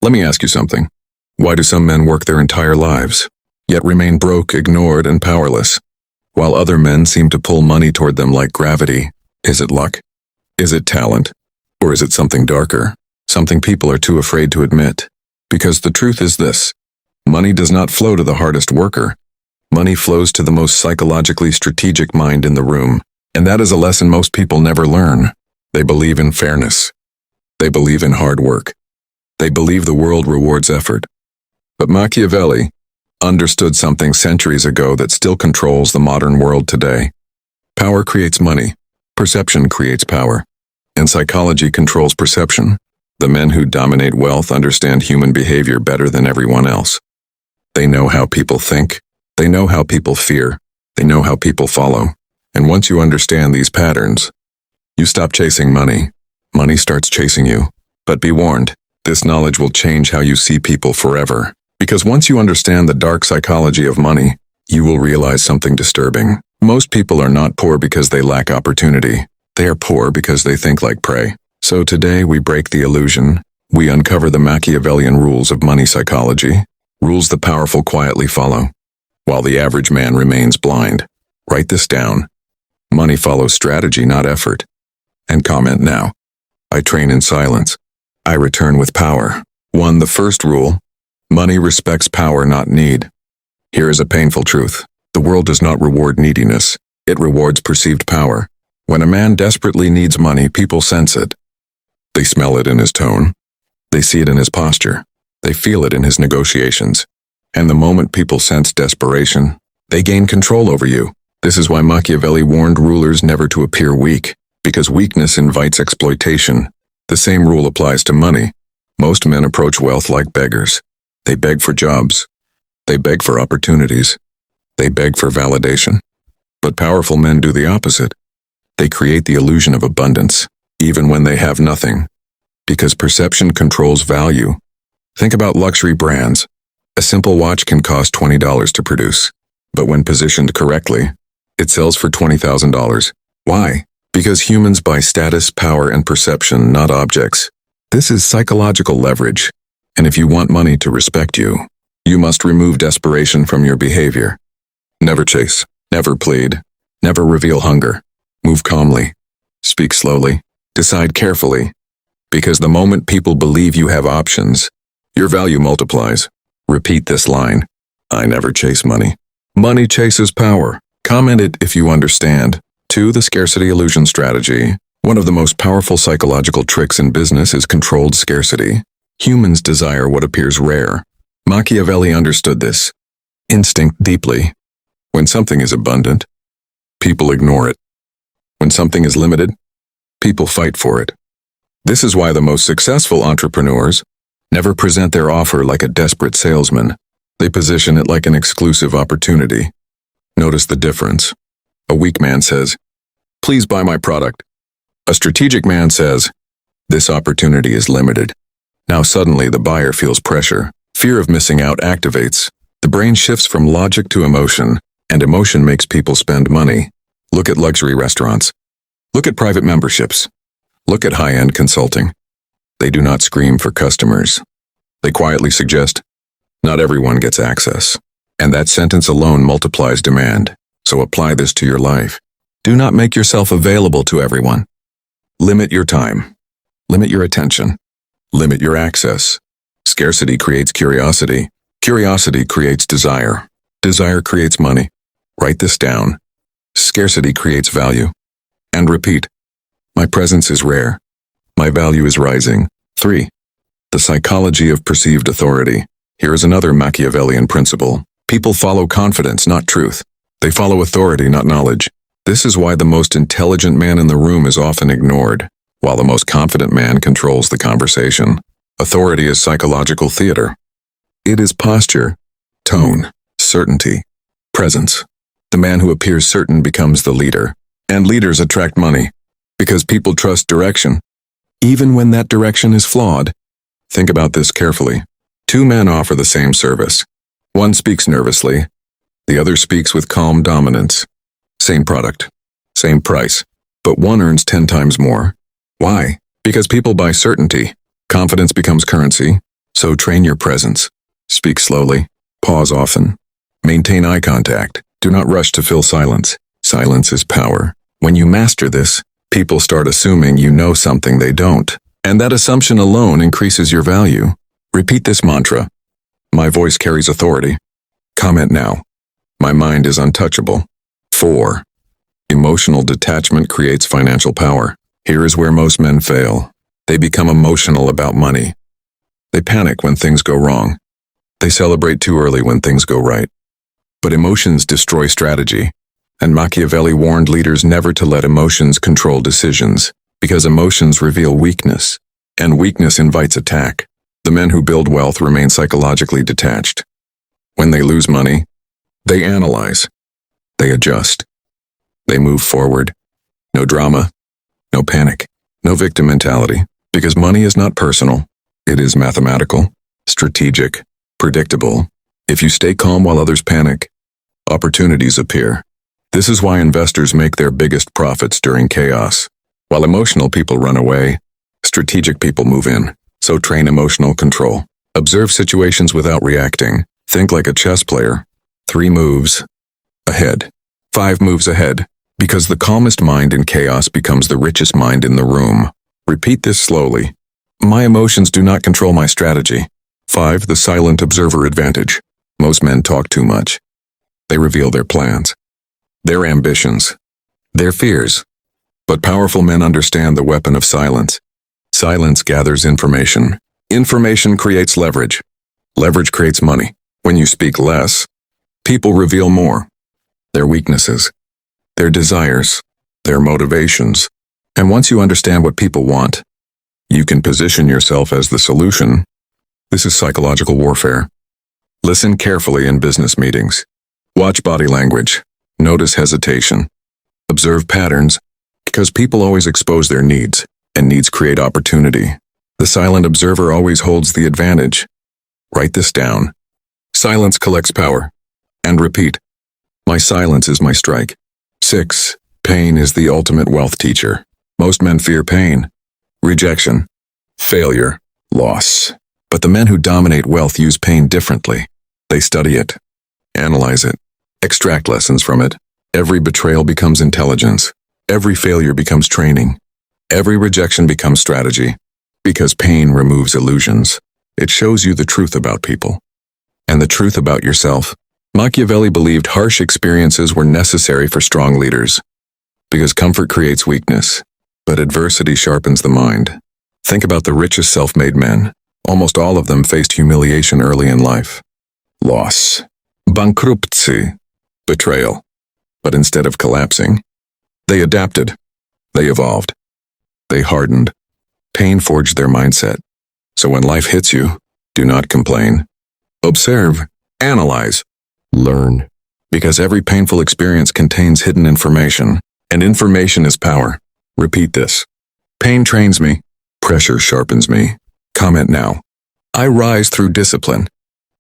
Let me ask you something. Why do some men work their entire lives, yet remain broke, ignored, and powerless, while other men seem to pull money toward them like gravity? Is it luck? Is it talent? Or is it something darker? Something people are too afraid to admit. Because the truth is this: money does not flow to the hardest worker. Money flows to the most psychologically strategic mind in the room, and that is a lesson most people never learn. They believe in fairness. They believe in hard work. They believe the world rewards effort. But Machiavelli understood something centuries ago that still controls the modern world today. Power creates money. Perception creates power. And psychology controls perception. The men who dominate wealth understand human behavior better than everyone else. They know how people think. They know how people fear. They know how people follow. And once you understand these patterns, you stop chasing money. Money starts chasing you. But be warned, this knowledge will change how you see people forever. Because once you understand the dark psychology of money, you will realize something disturbing. Most people are not poor because they lack opportunity. They are poor because they think like prey. So today we break the illusion. We uncover the Machiavellian rules of money psychology, rules the powerful quietly follow, while the average man remains blind. Write this down. Money follows strategy, not effort. And comment now. I train in silence. I return with power. 1. The first rule: money respects power, not need. Here is a painful truth. The world does not reward neediness. It rewards perceived power. When a man desperately needs money, people sense it. They smell it in his tone. They see it in his posture. They feel it in his negotiations. And the moment people sense desperation, they gain control over you. This is why Machiavelli warned rulers never to appear weak, because weakness invites exploitation. The same rule applies to money. Most men approach wealth like beggars. They beg for jobs. They beg for opportunities. They beg for validation. But powerful men do the opposite. They create the illusion of abundance, even when they have nothing. Because perception controls value. Think about luxury brands. A simple watch can cost $20 to produce. But when positioned correctly, it sells for $20,000. Why? Because humans buy status, power, and perception, not objects. This is psychological leverage. And if you want money to respect you, you must remove desperation from your behavior. Never chase. Never plead. Never reveal hunger. Move calmly. Speak slowly. Decide carefully. Because the moment people believe you have options, your value multiplies. Repeat this line. I never chase money. Money chases power. Comment it if you understand. 2. The scarcity illusion strategy. One of the most powerful psychological tricks in business is controlled scarcity. Humans desire what appears rare. Machiavelli understood this instinct deeply. When something is abundant, people ignore it. When something is limited, people fight for it. This is why the most successful entrepreneurs never present their offer like a desperate salesman. They position it like an exclusive opportunity. Notice the difference. A weak man says, "Please buy my product." A strategic man says, "This opportunity is limited." Now suddenly the buyer feels pressure. Fear of missing out activates. The brain shifts from logic to emotion, and emotion makes people spend money. Look at luxury restaurants. Look at private memberships. Look at high-end consulting. They do not scream for customers. They quietly suggest, not everyone gets access. And that sentence alone multiplies demand. So apply this to your life. Do not make yourself available to everyone. Limit your time. Limit your attention. Limit your access. Scarcity creates curiosity. Curiosity creates desire. Desire creates money. Write this down. Scarcity creates value. And repeat. My presence is rare. My value is rising. 3. The psychology of perceived authority. Here is another Machiavellian principle. People follow confidence, not truth. They follow authority, not knowledge. This is why the most intelligent man in the room is often ignored, while the most confident man controls the conversation. Authority is psychological theater. It is posture, tone, certainty, presence. The man who appears certain becomes the leader. And leaders attract money, because people trust direction, even when that direction is flawed. Think about this carefully. 2 men offer the same service. One speaks nervously. The other speaks with calm dominance. Same product, same price, but one earns 10 times more. Why? Because people buy certainty. Confidence becomes currency. So train your presence. Speak slowly. Pause often. Maintain eye contact. Do not rush to fill silence. Silence is power. When you master this, people start assuming you know something they don't. And that assumption alone increases your value. Repeat this mantra. My voice carries authority. Comment now. My mind is untouchable. 4. Emotional detachment creates financial power. Here is where most men fail. They become emotional about money. They panic when things go wrong. They celebrate too early when things go right. But emotions destroy strategy. And Machiavelli warned leaders never to let emotions control decisions, because emotions reveal weakness, and weakness invites attack. The men who build wealth remain psychologically detached. When they lose money, they analyze. They adjust. They move forward. No drama, no panic, no victim mentality, because money is not personal. It is mathematical, strategic, predictable. If you stay calm while others panic, opportunities appear. This is why investors make their biggest profits during chaos. While emotional people run away, strategic people move in. So train emotional control. Observe situations without reacting. Think like a chess player. 3 moves ahead. 5 moves ahead. Because the calmest mind in chaos becomes the richest mind in the room. Repeat this slowly. My emotions do not control my strategy. 5. The silent observer advantage. Most men talk too much. They reveal their plans, their ambitions, their fears. But powerful men understand the weapon of silence. Silence gathers information. Information creates leverage. Leverage creates money. When you speak less, people reveal more. Their weaknesses, their desires, their motivations. And once you understand what people want, you can position yourself as the solution. This is psychological warfare. Listen carefully in business meetings. Watch body language. Notice hesitation. Observe patterns, because people always expose their needs, and needs create opportunity. The silent observer always holds the advantage. Write this down. Silence collects power. And repeat. My silence is my strike. 6. Pain is the ultimate wealth teacher. Most men fear pain, rejection, failure, loss. But the men who dominate wealth use pain differently. They study it, analyze it, extract lessons from it. Every betrayal becomes intelligence. Every failure becomes training. Every rejection becomes strategy. Because pain removes illusions. It shows you the truth about people. And the truth about yourself. Machiavelli believed harsh experiences were necessary for strong leaders. Because comfort creates weakness. But adversity sharpens the mind. Think about the richest self-made men. Almost all of them faced humiliation early in life. Loss. Bankruptcy. Betrayal. But instead of collapsing, they adapted. They evolved. They hardened. Pain forged their mindset. So when life hits you, do not complain. Observe. Analyze. Learn. Because every painful experience contains hidden information, and information is power. Repeat this. Pain trains me. Pressure sharpens me. Comment now. I rise through discipline.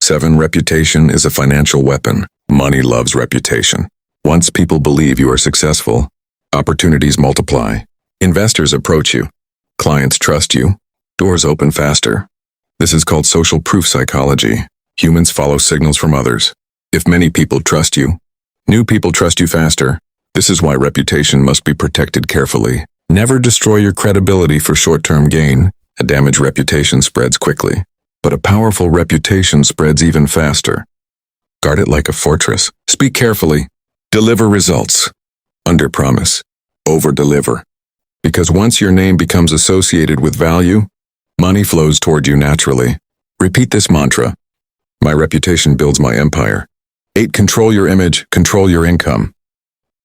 7. Reputation is a financial weapon. Money loves reputation. Once people believe you are successful, opportunities multiply. Investors approach you. Clients trust you. Doors open faster. This is called social proof psychology. Humans follow signals from others. If many people trust you, new people trust you faster. This is why reputation must be protected carefully. Never destroy your credibility for short-term gain. A damaged reputation spreads quickly, but a powerful reputation spreads even faster. Guard it like a fortress. Speak carefully. Deliver results. Under-promise. Over-deliver. Because once your name becomes associated with value, money flows toward you naturally. Repeat this mantra. My reputation builds my empire. 8. Control your image, control your income.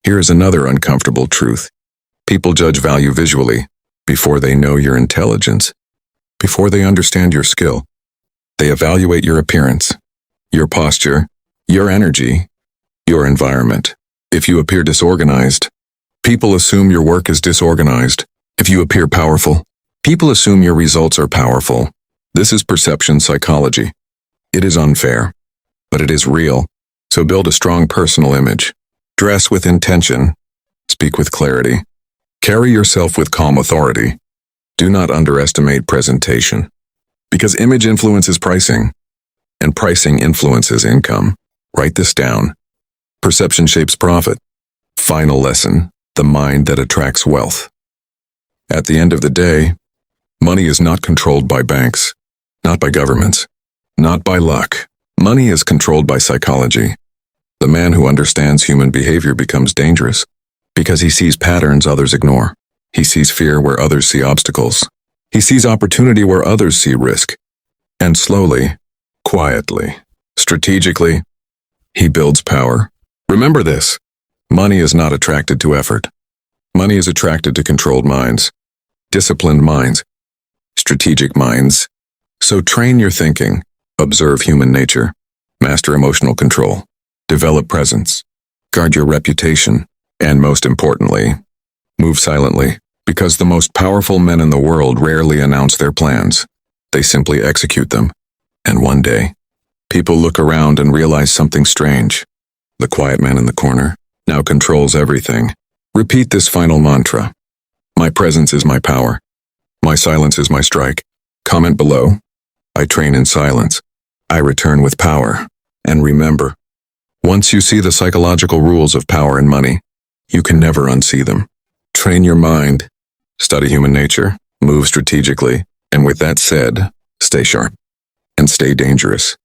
Here is another uncomfortable truth. People judge value visually, before they know your intelligence, before they understand your skill. They evaluate your appearance, your posture, your energy, your environment. If you appear disorganized, people assume your work is disorganized. If you appear powerful, people assume your results are powerful. This is perception psychology. It is unfair, but it is real. So build a strong personal image. Dress with intention. Speak with clarity. Carry yourself with calm authority. Do not underestimate presentation. Because image influences pricing, and pricing influences income. Write this down. Perception shapes profit. Final lesson, the mind that attracts wealth. At the end of the day, money is not controlled by banks, not by governments, not by luck. Money is controlled by psychology. The man who understands human behavior becomes dangerous because he sees patterns others ignore. He sees fear where others see obstacles. He sees opportunity where others see risk. And slowly, quietly, strategically, he builds power. Remember this. Money is not attracted to effort. Money is attracted to controlled minds, disciplined minds, strategic minds. So train your thinking, observe human nature, master emotional control, develop presence, guard your reputation, and most importantly, move silently, because the most powerful men in the world rarely announce their plans. They simply execute them. And one day, people look around and realize something strange. The quiet man in the corner now controls everything. Repeat this final mantra. My presence is my power. My silence is my strike. Comment below. I train in silence. I return with power. And remember, once you see the psychological rules of power and money, you can never unsee them. Train your mind, study human nature, move strategically, and with that said, stay sharp and stay dangerous.